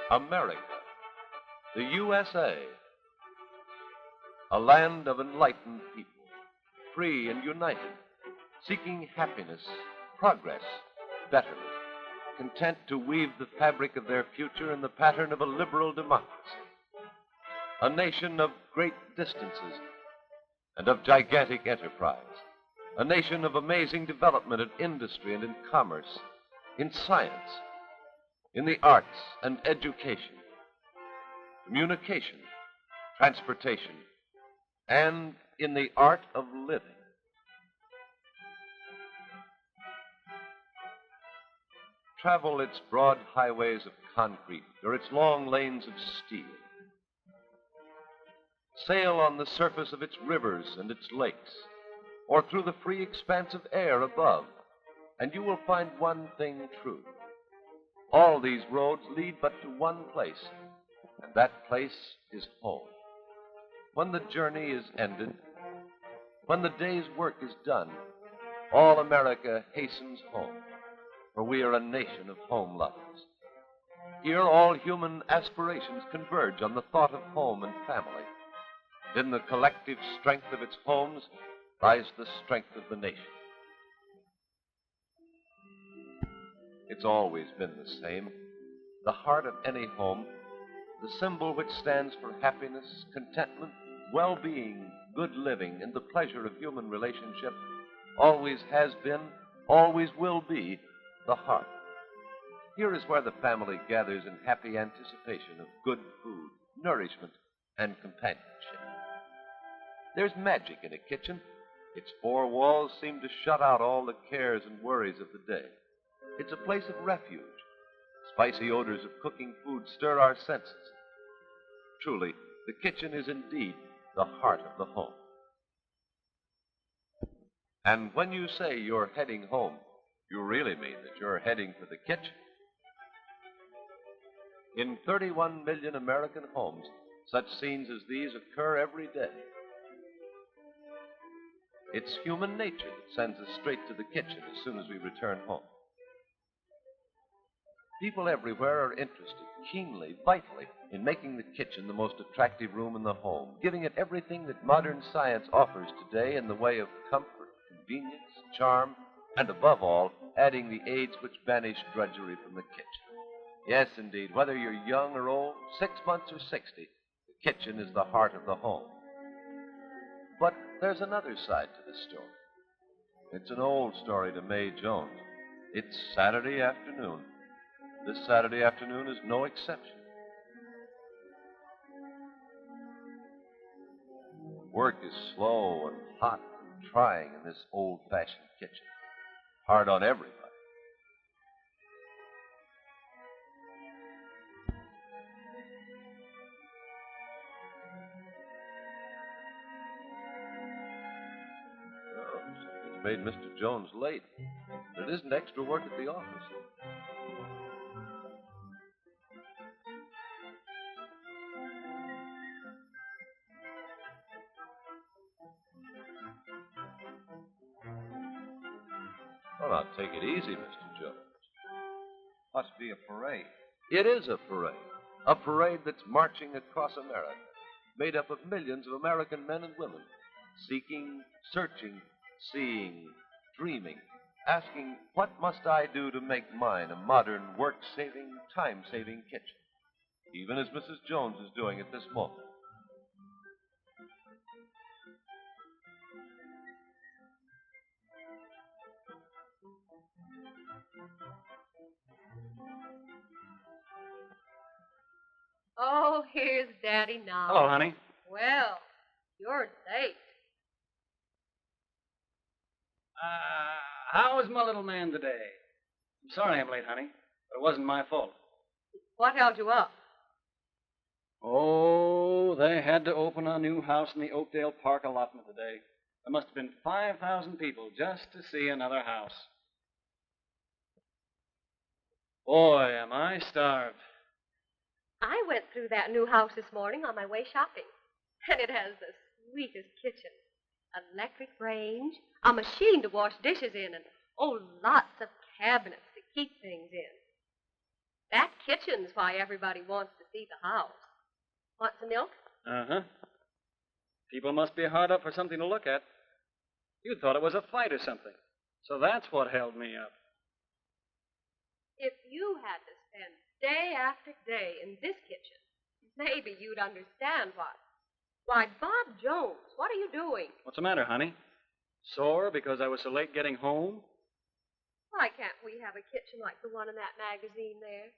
America, the USA, a land of enlightened people, free and united, seeking happiness, progress, betterment, content to weave the fabric of their future in the pattern of a liberal democracy. A nation of great distances and of gigantic enterprise. A nation of amazing development in industry and in commerce, in science, in the arts and education, communication, transportation, and in the art of living. Travel its broad highways of concrete or its long lanes of steel. Sail on the surface of its rivers and its lakes, or through the free expanse of air above, and you will find one thing true. All these roads lead but to one place, and that place is home. When the journey is ended, when the day's work is done, all America hastens home, for we are a nation of home lovers. Here all human aspirations converge on the thought of home and family. And in the collective strength of its homes lies the strength of the nation. It's always been the same. The heart of any home, the symbol which stands for happiness, contentment, well-being, good living, and the pleasure of human relationship, always has been, always will be, the heart. Here is where the family gathers in happy anticipation of good food, nourishment, and companionship. There's magic in a kitchen. Its four walls seem to shut out all the cares and worries of the day. It's a place of refuge. Spicy odors of cooking food stir our senses. Truly, the kitchen is indeed the heart of the home. And when you say you're heading home, you really mean that you're heading for the kitchen. In 31 million American homes, such scenes as these occur every day. It's human nature that sends us straight to the kitchen as soon as we return home. People everywhere are interested, keenly, vitally, in making the kitchen the most attractive room in the home, giving it everything that modern science offers today in the way of comfort, convenience, charm, and above all, adding the aids which banish drudgery from the kitchen. Yes, indeed, whether you're young or old, 6 months or 60, the kitchen is the heart of the home. But there's another side to the story. It's an old story to Mae Jones. It's Saturday afternoon. This Saturday afternoon is no exception. Work is slow and hot and trying in this old-fashioned kitchen. Hard on everybody. Oh, something's made Mr. Jones late. But it isn't extra work at the office. Well, now, take it easy, Mr. Jones. Must be a parade. It is a parade. A parade that's marching across America, made up of millions of American men and women, seeking, searching, seeing, dreaming, asking, what must I do to make mine a modern, work-saving, time-saving kitchen? Even as Mrs. Jones is doing at this moment. Oh, here's Daddy now. Hello, honey. Well, you're late. How is my little man today? I'm sorry I'm late, honey, but it wasn't my fault. What held you up? Oh, they had to open a new house in the Oakdale Park allotment today. There must have been 5,000 people just to see another house. Boy, am I starved. I went through that new house this morning on my way shopping, and it has the sweetest kitchen. An electric range, a machine to wash dishes in, and, oh, lots of cabinets to keep things in. That kitchen's why everybody wants to see the house. Want some milk? Uh-huh. People must be hard up for something to look at. You thought it was a fight or something. So that's what held me up. If you had to spend day after day in this kitchen, maybe you'd understand why. Why, Bob Jones, what are you doing? What's the matter, honey? Sore because I was so late getting home? Why can't we have a kitchen like the one in that magazine there?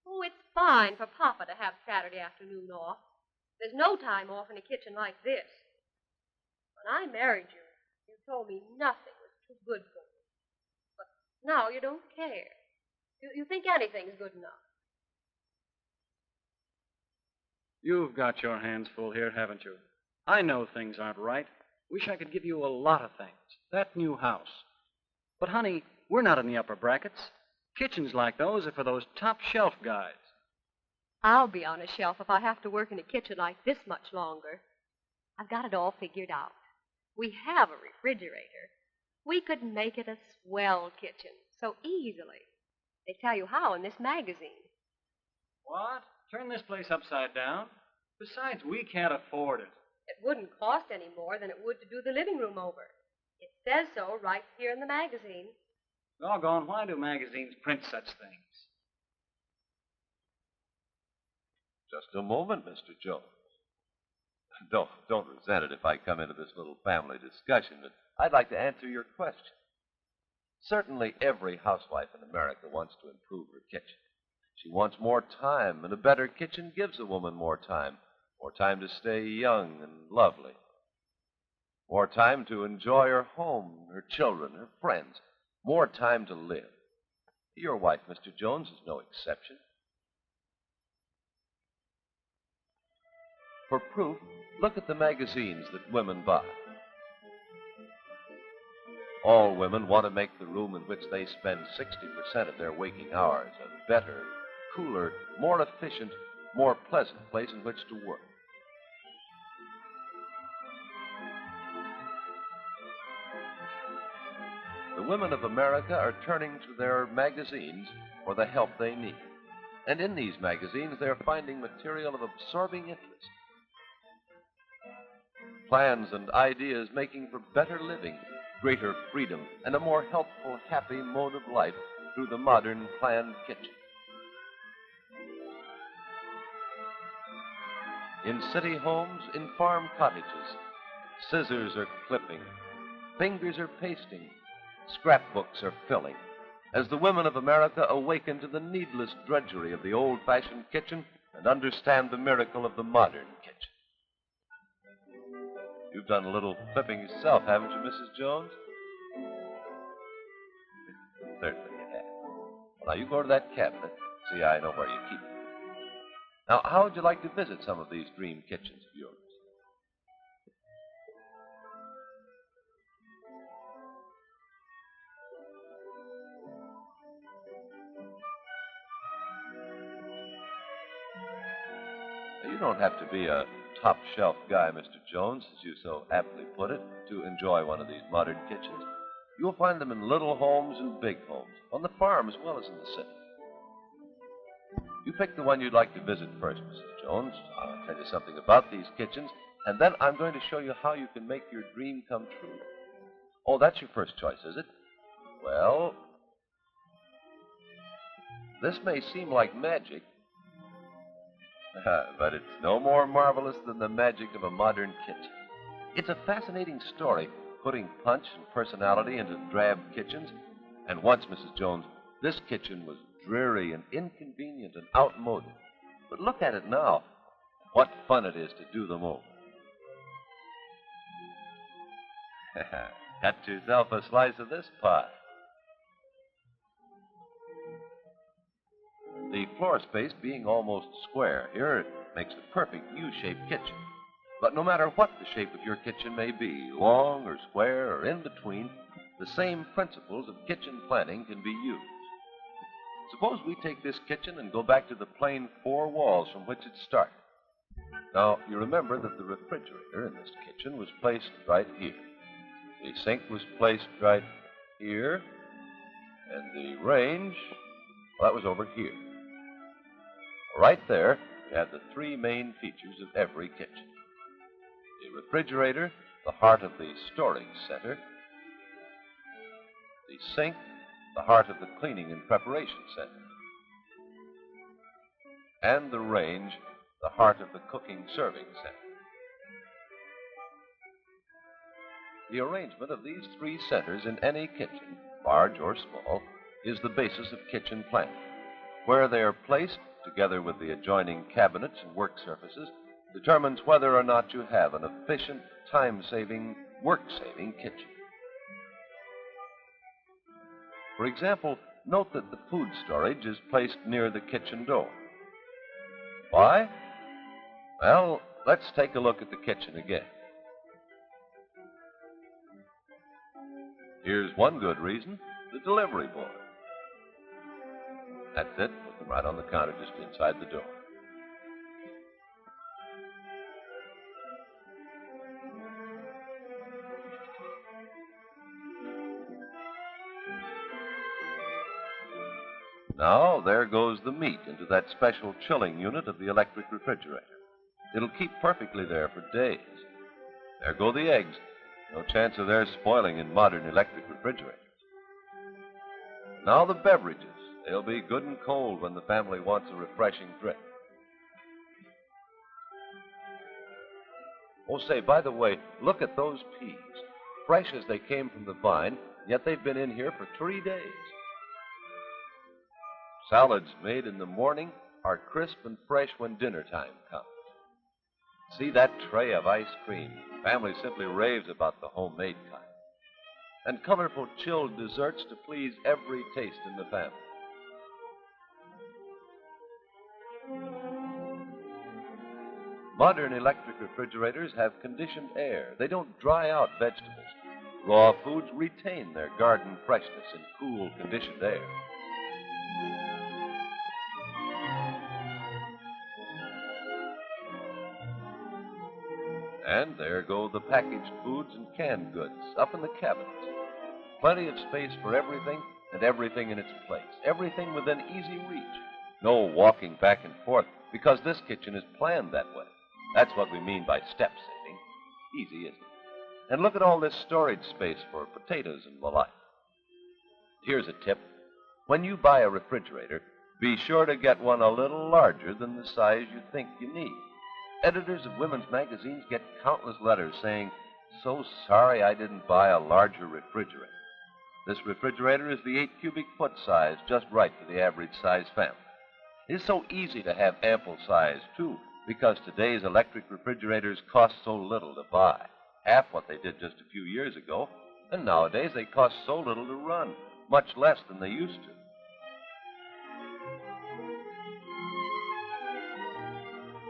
Oh, it's fine for Papa to have Saturday afternoon off. There's no time off in a kitchen like this. When I married you, you told me nothing was too good for me. But now you don't care. You think anything's good enough. You've got your hands full here, haven't you? I know things aren't right. Wish I could give you a lot of things. That new house. But, honey, we're not in the upper brackets. Kitchens like those are for those top shelf guys. I'll be on a shelf if I have to work in a kitchen like this much longer. I've got it all figured out. We have a refrigerator. We could make it a swell kitchen so easily. They tell you how in this magazine. What? Turn this place upside down? Besides, we can't afford it. It wouldn't cost any more than it would to do the living room over. It says so right here in the magazine. Doggone, why do magazines print such things? Just a moment, Mr. Jones. Don't resent it if I come into this little family discussion, but I'd like to answer your question. Certainly every housewife in America wants to improve her kitchen. She wants more time, and a better kitchen gives a woman more time to stay young and lovely, more time to enjoy her home, her children, her friends, more time to live. Your wife, Mr. Jones, is no exception. For proof, look at the magazines that women buy. All women want to make the room in which they spend 60% of their waking hours a better, cooler, more efficient, more pleasant place in which to work. The women of America are turning to their magazines for the help they need. And in these magazines, they're finding material of absorbing interest. Plans and ideas making for better living, greater freedom, and a more healthful, happy mode of life through the modern planned kitchen. In city homes, in farm cottages, scissors are clipping, fingers are pasting, scrapbooks are filling, as the women of America awaken to the needless drudgery of the old-fashioned kitchen and understand the miracle of the modern kitchen. You've done a little flipping yourself, haven't you, Mrs. Jones? Certainly you have. Well, now you go to that cabinet. See, I know where you keep it. Now, how would you like to visit some of these dream kitchens of yours? Now, you don't have to be a top-shelf guy, Mr. Jones, as you so aptly put it, to enjoy one of these modern kitchens. You'll find them in little homes and big homes, on the farm as well as in the city. You pick the one you'd like to visit first, Mrs. Jones. I'll tell you something about these kitchens, and then I'm going to show you how you can make your dream come true. Oh, that's your first choice, is it? Well, this may seem like magic, but it's no more marvelous than the magic of a modern kitchen. It's a fascinating story, putting punch and personality into drab kitchens. And once, Mrs. Jones, this kitchen was dreary and inconvenient and outmoded. But look at it now. What fun it is to do them over. Cut yourself a slice of this pie. The floor space being almost square here, it makes a perfect U-shaped kitchen. But no matter what the shape of your kitchen may be, long or square or in between, the same principles of kitchen planning can be used. Suppose we take this kitchen and go back to the plain four walls from which it started. Now, you remember that the refrigerator in this kitchen was placed right here. The sink was placed right here, and the range Well, that was over here. Right there, we have the three main features of every kitchen. The refrigerator, the heart of the storage center. The sink, the heart of the cleaning and preparation center. And the range, the heart of the cooking serving center. The arrangement of these three centers in any kitchen, large or small, is the basis of kitchen planning. Where they are placed, together with the adjoining cabinets and work surfaces, determines whether or not you have an efficient, time-saving, work-saving kitchen. For example, note that the food storage is placed near the kitchen door. Why? Well, let's take a look at the kitchen again. Here's one good reason, the delivery boy. That's it, put them right on the counter just inside the door. Now, there goes the meat into that special chilling unit of the electric refrigerator. It'll keep perfectly there for days. There go the eggs. No chance of their spoiling in modern electric refrigerators. Now the beverages. They'll be good and cold when the family wants a refreshing drink. Oh, say, by the way, look at those peas. Fresh as they came from the vine, yet they've been in here for 3 days. Salads made in the morning are crisp and fresh when dinner time comes. See that tray of ice cream. Family simply raves about the homemade kind. And colorful chilled desserts to please every taste in the family. Modern electric refrigerators have conditioned air. They don't dry out vegetables. Raw foods retain their garden freshness in cool, conditioned air. And there go the packaged foods and canned goods up in the cabinets. Plenty of space for everything and everything in its place. Everything within easy reach. No walking back and forth because this kitchen is planned that way. That's what we mean by step saving. Easy, isn't it? And look at all this storage space for potatoes and the like. Here's a tip. When you buy a refrigerator, be sure to get one a little larger than the size you think you need. Editors of women's magazines get countless letters saying, "So sorry I didn't buy a larger refrigerator." This refrigerator is the 8 cubic foot size, just right for the average size family. It's so easy to have ample size, too, because today's electric refrigerators cost so little to buy, half what they did just a few years ago, and nowadays they cost so little to run, much less than they used to.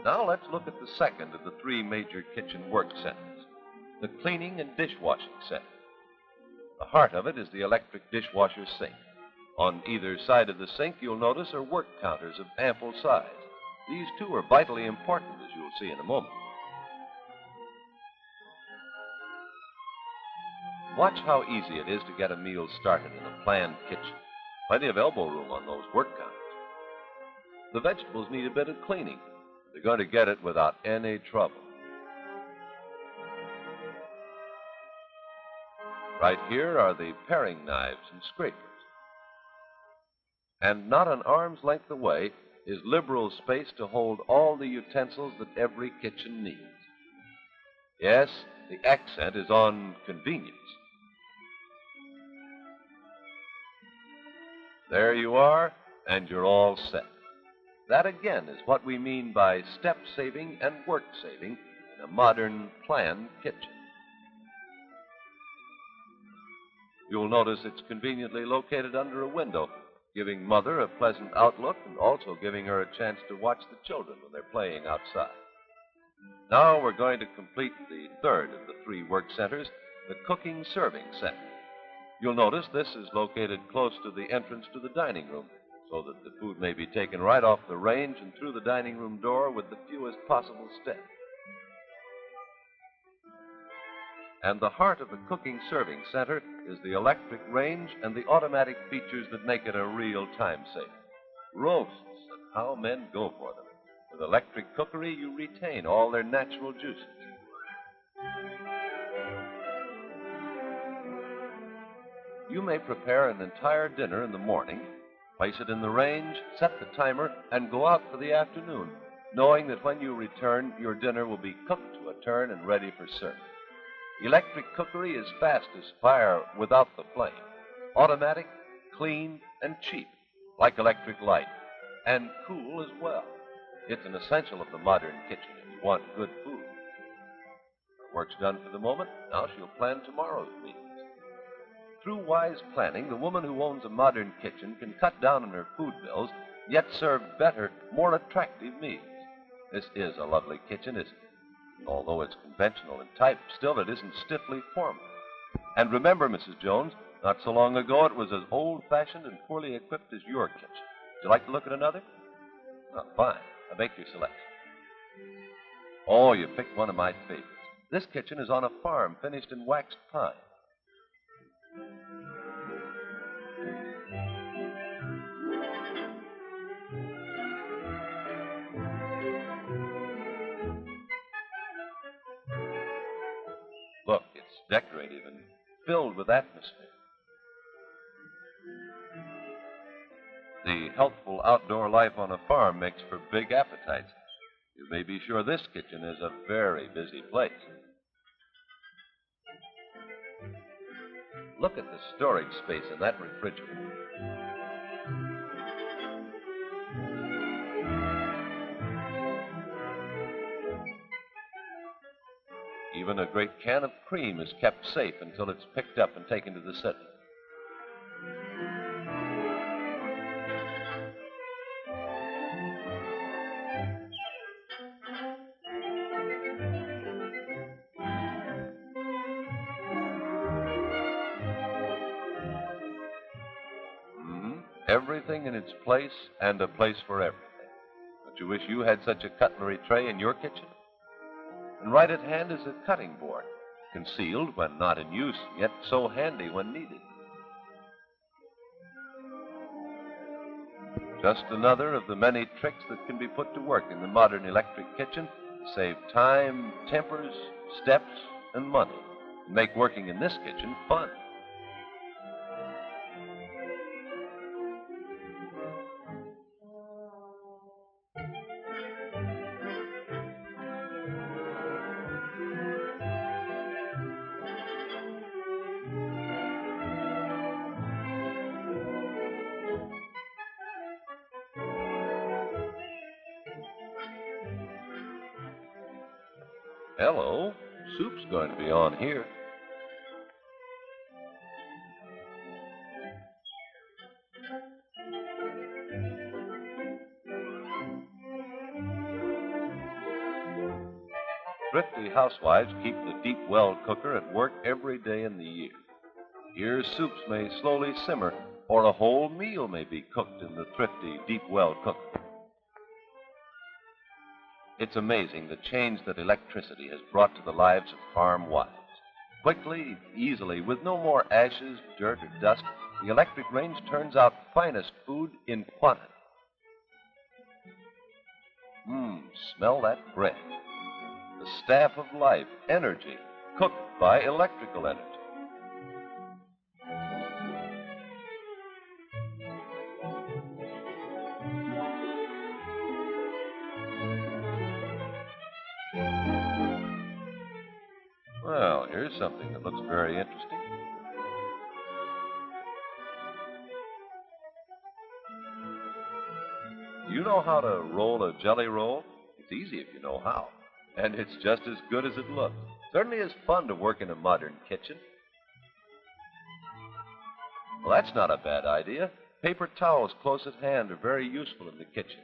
Now let's look at the second of the 3 major kitchen work centers, the cleaning and dishwashing center. The heart of it is the electric dishwasher sink. On either side of the sink, you'll notice are work counters of ample size. These two are vitally important, as you'll see in a moment. Watch how easy it is to get a meal started in a planned kitchen. Plenty of elbow room on those work counters. The vegetables need a bit of cleaning. They're going to get it without any trouble. Right here are the paring knives and scrapers. And not an arm's length away is liberal space to hold all the utensils that every kitchen needs. Yes, the accent is on convenience. There you are, and you're all set. That again is what we mean by step saving and work saving in a modern planned kitchen. You'll notice it's conveniently located under a window, giving Mother a pleasant outlook and also giving her a chance to watch the children when they're playing outside. Now we're going to complete the third of the 3 work centers, the cooking serving center. You'll notice this is located close to the entrance to the dining room, so that the food may be taken right off the range and through the dining room door with the fewest possible steps. And the heart of the cooking serving center is the electric range and the automatic features that make it a real time saver. Roasts, and how men go for them. With electric cookery, you retain all their natural juices. You may prepare an entire dinner in the morning, place it in the range, set the timer, and go out for the afternoon, knowing that when you return, your dinner will be cooked to a turn and ready for serving. Electric cookery is fast as fire without the flame, automatic, clean, and cheap, like electric light, and cool as well. It's an essential of the modern kitchen if you want good food. Her work's done for the moment. Now she'll plan tomorrow's meals. Through wise planning, the woman who owns a modern kitchen can cut down on her food bills, yet serve better, more attractive meals. This is a lovely kitchen, isn't it? Although it's conventional in type, still it isn't stiffly formal. And remember, Mrs. Jones, not so long ago it was as old-fashioned and poorly equipped as your kitchen. Would you like to look at another? Oh, fine. I'll make your selection. Oh, you picked one of my favorites. This kitchen is on a farm finished in waxed pine. Look, it's decorative and filled with atmosphere. The healthful outdoor life on a farm makes for big appetites. You may be sure this kitchen is a very busy place. Look at the storage space in that refrigerator. Even a great can of cream is kept safe until it's picked up and taken to the city. Everything in its place and a place for everything. Don't you wish you had such a cutlery tray in your kitchen? And right at hand is a cutting board, concealed when not in use, yet so handy when needed. Just another of the many tricks that can be put to work in the modern electric kitchen to save time, tempers, steps, and money, and make working in this kitchen fun. Hello, soup's going to be on here. Thrifty housewives keep the deep well cooker at work every day in the year. Here, soups may slowly simmer, or a whole meal may be cooked in the thrifty deep well cooker. It's amazing the change that electricity has brought to the lives of farm wives. Quickly, easily, with no more ashes, dirt, or dust, the electric range turns out finest food in quantity. Smell that bread. The staff of life, energy, cooked by electrical energy. Well, here's something that looks very interesting. You know how to roll a jelly roll? It's easy if you know how. And it's just as good as it looks. Certainly is fun to work in a modern kitchen. Well, that's not a bad idea. Paper towels close at hand are very useful in the kitchen.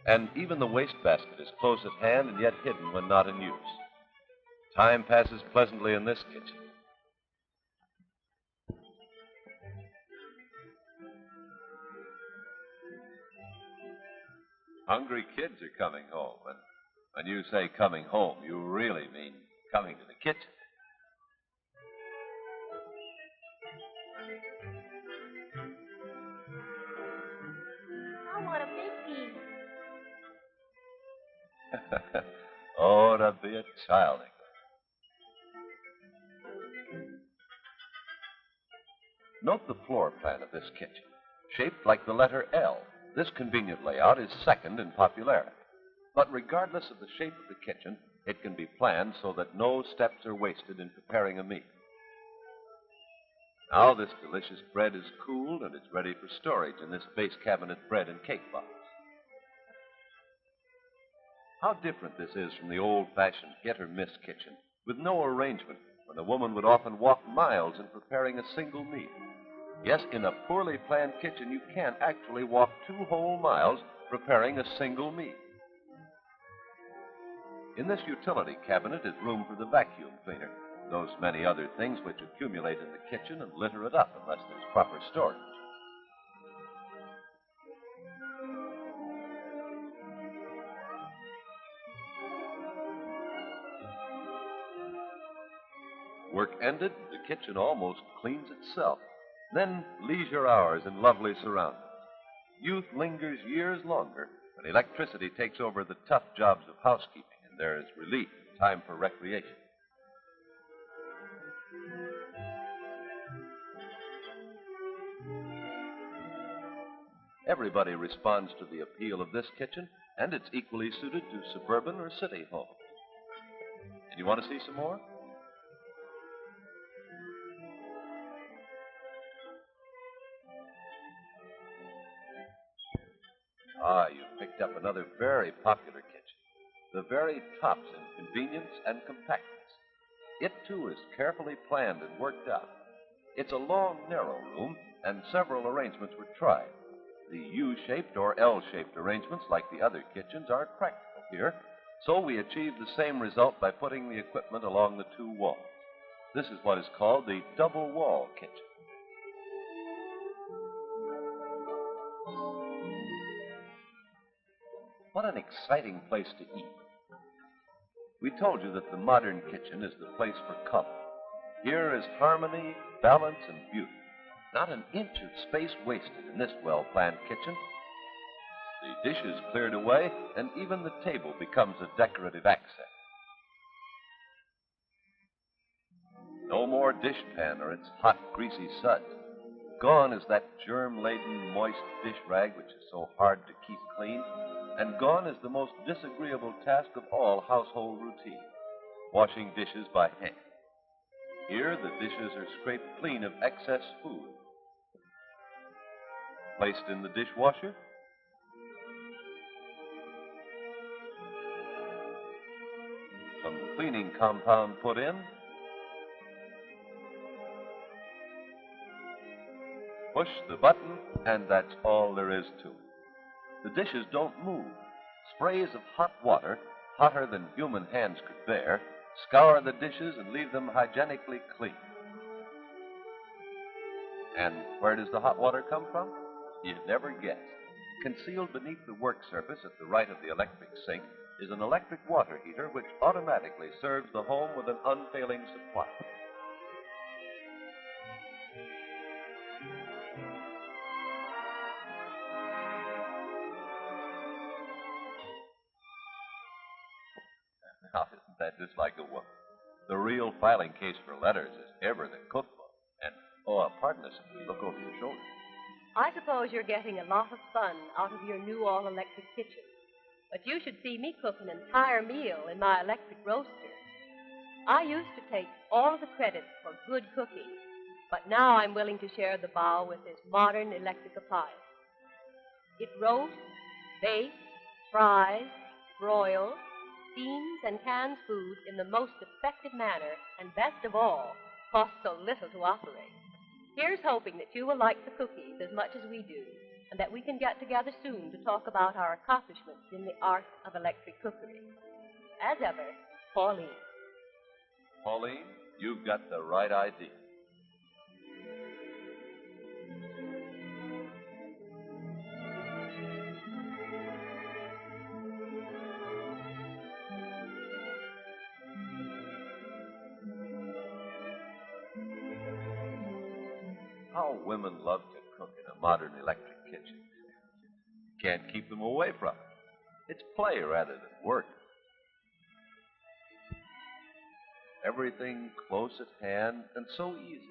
And even the wastebasket is close at hand and yet hidden when not in use. Time passes pleasantly in this kitchen. Hungry kids are coming home, and when you say coming home, you really mean coming to the kitchen. bit childish. Note the floor plan of this kitchen. Shaped like the letter L, this convenient layout is second in popularity. But regardless of the shape of the kitchen, it can be planned so that no steps are wasted in preparing a meal. Now this delicious bread is cooled and it's ready for storage in this base cabinet bread and cake box. How different this is from the old-fashioned hit-or-miss kitchen, with no arrangement, when a woman would often walk miles in preparing a single meal. Yes, in a poorly planned kitchen, you can actually walk 2 whole miles preparing a single meal. In this utility cabinet is room for the vacuum cleaner, those many other things which accumulate in the kitchen and litter it up unless there's proper storage. Work ended, the kitchen almost cleans itself. Then leisure hours in lovely surroundings. Youth lingers years longer when electricity takes over the tough jobs of housekeeping and there is relief and time for recreation. Everybody responds to the appeal of this kitchen, and it's equally suited to suburban or city homes. And you want to see some more? Ah, you've picked up another very popular kitchen. The very tops in convenience and compactness. It, too, is carefully planned and worked out. It's a long, narrow room, and several arrangements were tried. The U-shaped or L-shaped arrangements, like the other kitchens, aren't practical here, so we achieved the same result by putting the equipment along the 2 walls. This is what is called the double-wall kitchen. What an exciting place to eat. We told you that the modern kitchen is the place for color. Here is harmony, balance, and beauty. Not an inch of space wasted in this well-planned kitchen. The dishes cleared away, and even the table becomes a decorative accent. No more dishpan or its hot, greasy suds. Gone is that germ-laden, moist dish rag which is so hard to keep clean. And gone is the most disagreeable task of all household routine, washing dishes by hand. Here, the dishes are scraped clean of excess food. Placed in the dishwasher. Some cleaning compound put in. Push the button, and that's all there is to it. The dishes don't move. Sprays of hot water, hotter than human hands could bear, scour the dishes and leave them hygienically clean. And where does the hot water come from? You'd never guess. Concealed beneath the work surface at the right of the electric sink is an electric water heater which automatically serves the home with an unfailing supply. Now, isn't that just like a woman? The real filing case for letters is ever the cookbook. And, pardon us if we look over your shoulder. I suppose you're getting a lot of fun out of your new all-electric kitchen. But you should see me cook an entire meal in my electric roaster. I used to take all of the credit for good cooking, but now I'm willing to share the bow with this modern electric appliance. It roasts, bakes, fries, broils, steams, and cans food in the most effective manner, and best of all, costs so little to operate. Here's hoping that you will like the cookies as much as we do, and that we can get together soon to talk about our accomplishments in the art of electric cookery. As ever, Pauline. Pauline, you've got the right idea. How women love to cook in a modern electric kitchen. Can't keep them away from it. It's play rather than work. Everything close at hand and so easy.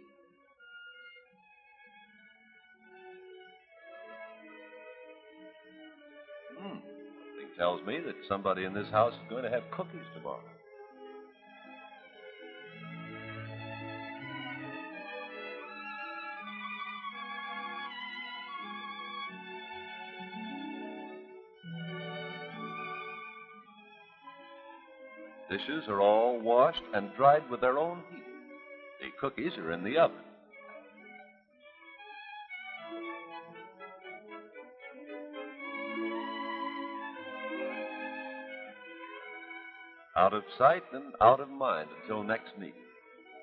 Something tells me that somebody in this house is going to have cookies tomorrow. Dishes are all washed and dried with their own heat. The cookies are in the oven. Out of sight and out of mind until next meeting.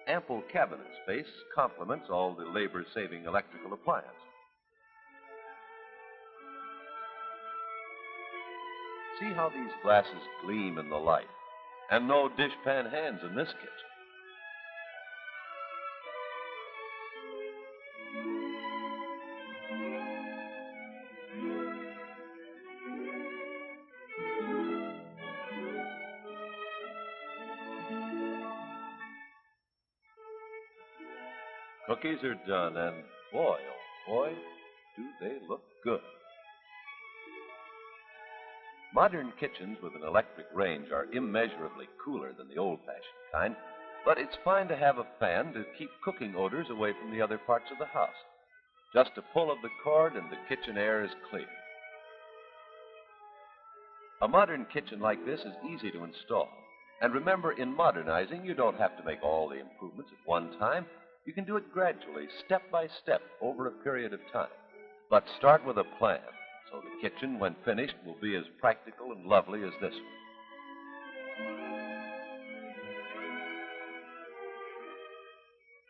Ample cabinet space complements all the labor-saving electrical appliances. See how these glasses gleam in the light. And no dishpan hands in this kitchen. Cookies are done, and boy, oh boy, do they look good. Modern kitchens with an electric range are immeasurably cooler than the old-fashioned kind, but it's fine to have a fan to keep cooking odors away from the other parts of the house. Just a pull of the cord and the kitchen air is clear. A modern kitchen like this is easy to install. And remember, in modernizing, you don't have to make all the improvements at one time. You can do it gradually, step by step, over a period of time. But start with a plan. So the kitchen, when finished, will be as practical and lovely as this one.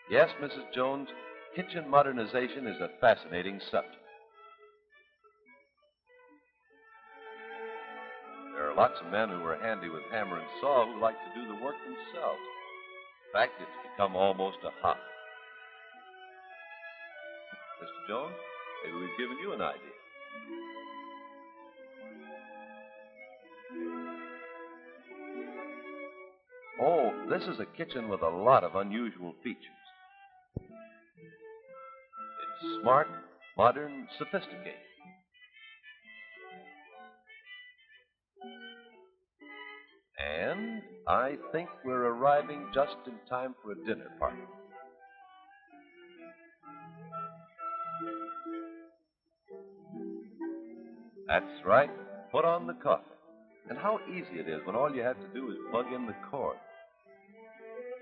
Yes, Mrs. Jones, kitchen modernization is a fascinating subject. There are lots of men who are handy with hammer and saw who like to do the work themselves. In fact, it's become almost a hobby. Mr. Jones, maybe we've given you an idea. Oh, this is a kitchen with a lot of unusual features. It's smart, modern, sophisticated. And I think we're arriving just in time for a dinner party. That's right. Put on the coffee. And how easy it is when all you have to do is plug in the cord.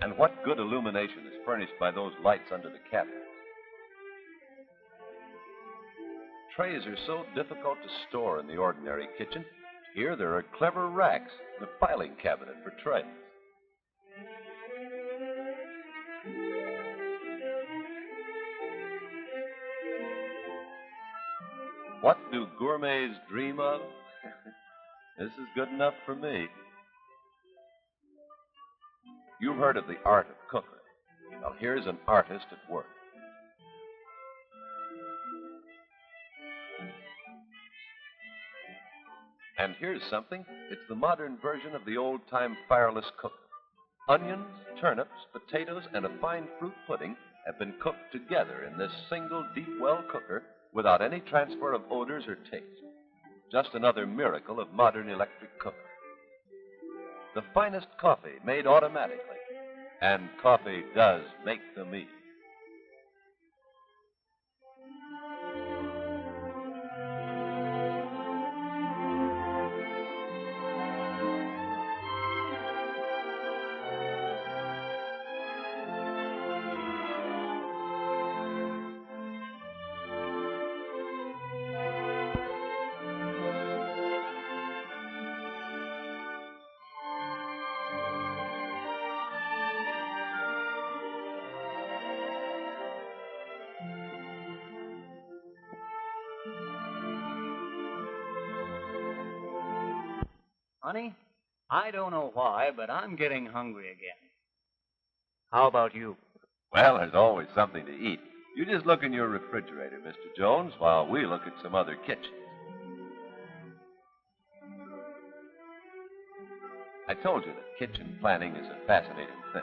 And what good illumination is furnished by those lights under the cabinets. Trays are so difficult to store in the ordinary kitchen. Here there are clever racks and a filing cabinet for trays. What do gourmets dream of? This is good enough for me. You've heard of the art of cookery. Well, here's an artist at work. And here's something. It's the modern version of the old-time fireless cooker. Onions, turnips, potatoes, and a fine fruit pudding have been cooked together in this single deep well cooker without any transfer of odors or taste. Just another miracle of modern electric cooker. The finest coffee made automatically. And coffee does make the meal. Honey, I don't know why, but I'm getting hungry again. How about you? Well, there's always something to eat. You just look in your refrigerator, Mr. Jones, while we look at some other kitchens. I told you that kitchen planning is a fascinating thing.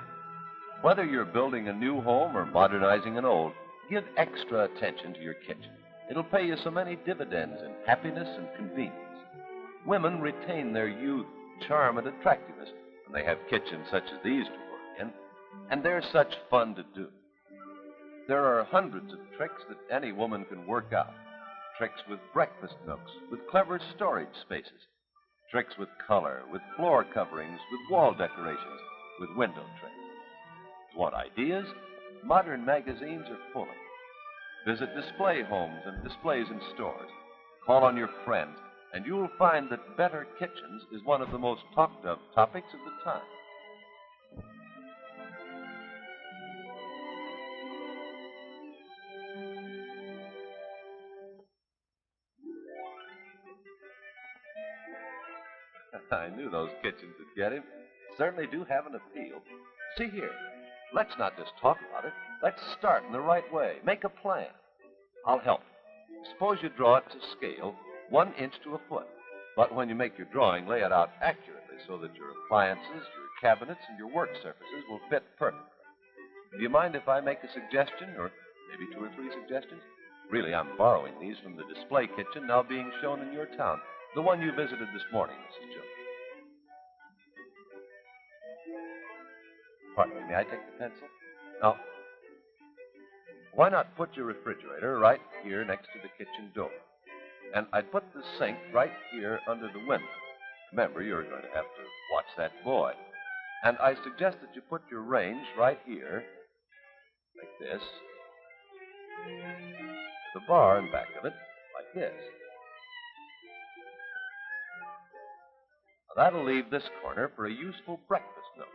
Whether you're building a new home or modernizing an old, give extra attention to your kitchen. It'll pay you so many dividends in happiness and convenience. Women retain their youth, charm, and attractiveness when they have kitchens such as these to work in, and they're such fun to do. There are hundreds of tricks that any woman can work out. Tricks with breakfast nooks, with clever storage spaces. Tricks with color, with floor coverings, with wall decorations, with window trays. Want ideas? Modern magazines are full of them. Visit display homes and displays in stores. Call on your friends, and you'll find that better kitchens is one of the most talked of topics of the time. I knew those kitchens would get him. Certainly do have an appeal. See here, let's not just talk about it. Let's start in the right way. Make a plan. I'll help you. Suppose you draw it to scale, 1 inch to a foot. But when you make your drawing, lay it out accurately so that your appliances, your cabinets, and your work surfaces will fit perfectly. Do you mind if I make a suggestion, or maybe 2 or 3 suggestions? Really, I'm borrowing these from the display kitchen now being shown in your town, the one you visited this morning, Mrs. Jones. Pardon me, may I take the pencil? Now, why not put your refrigerator right here next to the kitchen door? And I'd put the sink right here under the window. Remember, you're going to have to watch that boy. And I suggest that you put your range right here, like this, the bar in back of it, like this. Now, that'll leave this corner for a useful breakfast nook,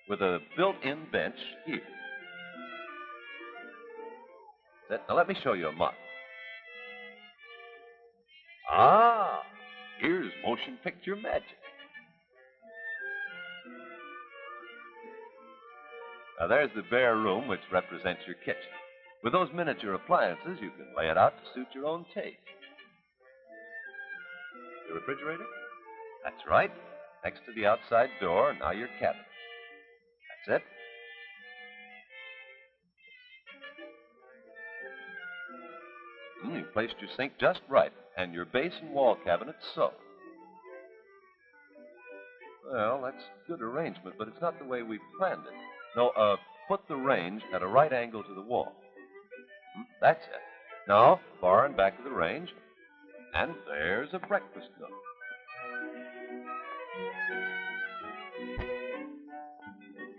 with a built-in bench here. Now, let me show you a model. Ah, here's motion picture magic. Now, there's the bare room which represents your kitchen. With those miniature appliances, you can lay it out to suit your own taste. The refrigerator? That's right. Next to the outside door, now your cabinet. That's it. You placed your sink just right, and your base and wall cabinets so. Well, that's good arrangement, but it's not the way we planned it. No, put the range at a right angle to the wall. That's it. Now, bar in back of the range, and there's a breakfast nook.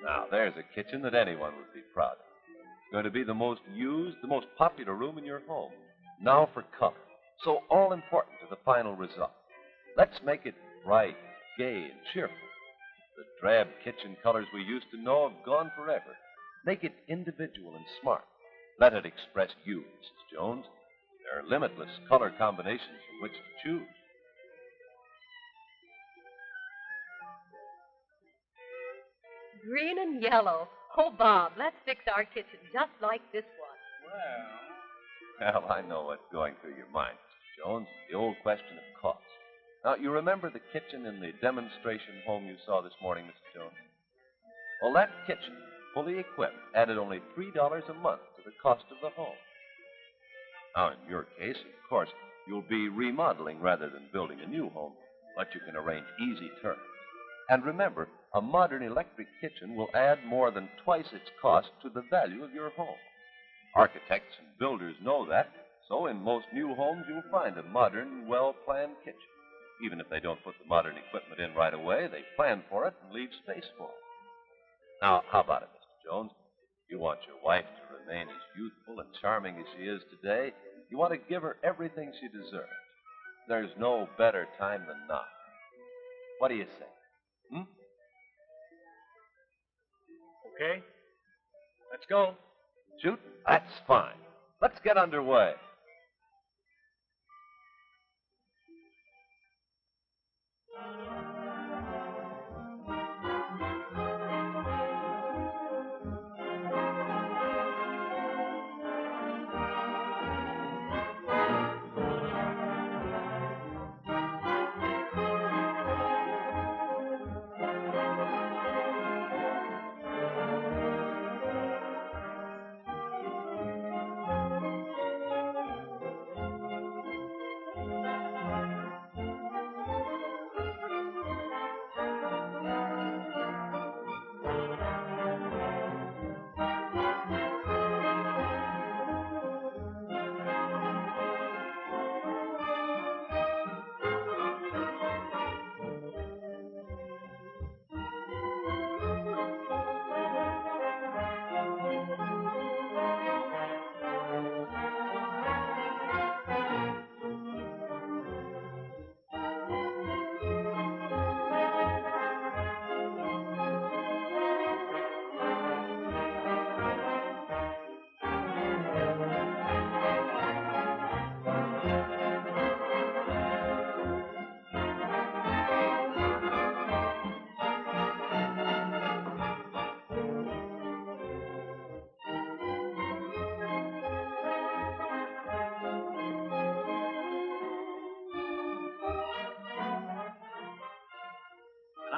Now, there's a kitchen that anyone would be proud of. It's going to be the most used, the most popular room in your home. Now for color, so all important to the final result. Let's make it bright, gay, and cheerful. The drab kitchen colors we used to know have gone forever. Make it individual and smart. Let it express you, Mrs. Jones. There are limitless color combinations from which to choose. Green and yellow. Oh, Bob, let's fix our kitchen just like this one. Well, I know what's going through your mind, Mrs. Jones. The old question of cost. Now, you remember the kitchen in the demonstration home you saw this morning, Mrs. Jones? Well, that kitchen, fully equipped, added only $3 a month to the cost of the home. Now, in your case, of course, you'll be remodeling rather than building a new home, but you can arrange easy terms. And remember, a modern electric kitchen will add more than twice its cost to the value of your home. Architects and builders know that, so in most new homes you'll find a modern, well-planned kitchen. Even if they don't put the modern equipment in right away, they plan for it and leave space for it. Now, how about it, Mr. Jones? You want your wife to remain as youthful and charming as she is today. You want to give her everything she deserves. There's no better time than now. What do you say? Okay. Let's go. Shoot? That's fine. Let's get underway.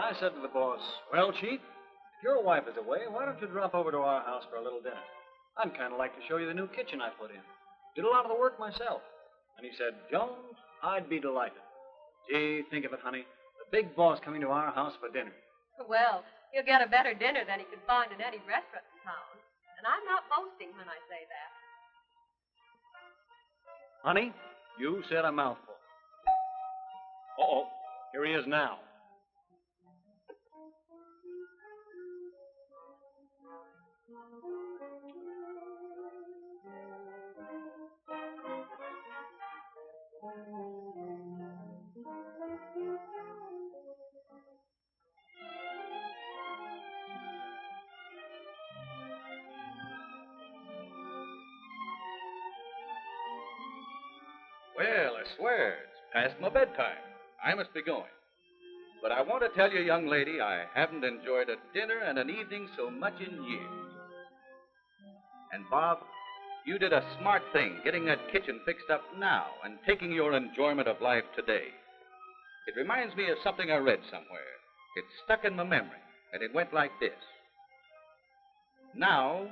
I said to the boss, well, Chief, if your wife is away, why don't you drop over to our house for a little dinner? I'd kind of like to show you the new kitchen I put in. Did a lot of the work myself. And he said, Jones, I'd be delighted. Gee, think of it, honey. The big boss coming to our house for dinner. Well, he'll get a better dinner than he could find in any restaurant in town. And I'm not boasting when I say that. Honey, you said a mouthful. Uh-oh, here he is now. Well, I swear, it's past my bedtime. I must be going. But I want to tell you, young lady, I haven't enjoyed a dinner and an evening so much in years. And, Bob, you did a smart thing getting that kitchen fixed up now and taking your enjoyment of life today. It reminds me of something I read somewhere. It's stuck in my memory, and it went like this. Now,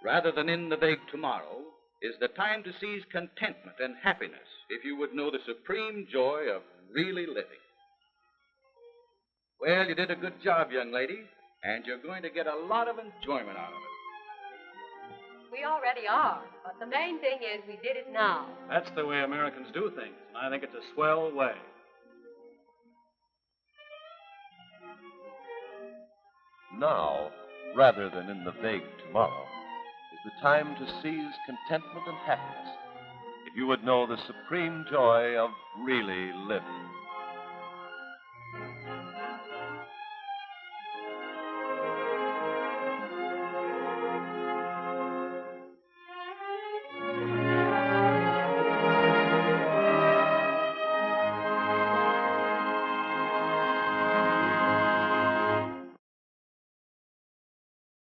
rather than in the vague tomorrow, is the time to seize contentment and happiness if you would know the supreme joy of really living. Well, you did a good job, young lady, and you're going to get a lot of enjoyment out of it. We already are, but the main thing is we did it now. That's the way Americans do things, and I think it's a swell way. Now, rather than in the vague tomorrow, is the time to seize contentment and happiness if you would know the supreme joy of really living.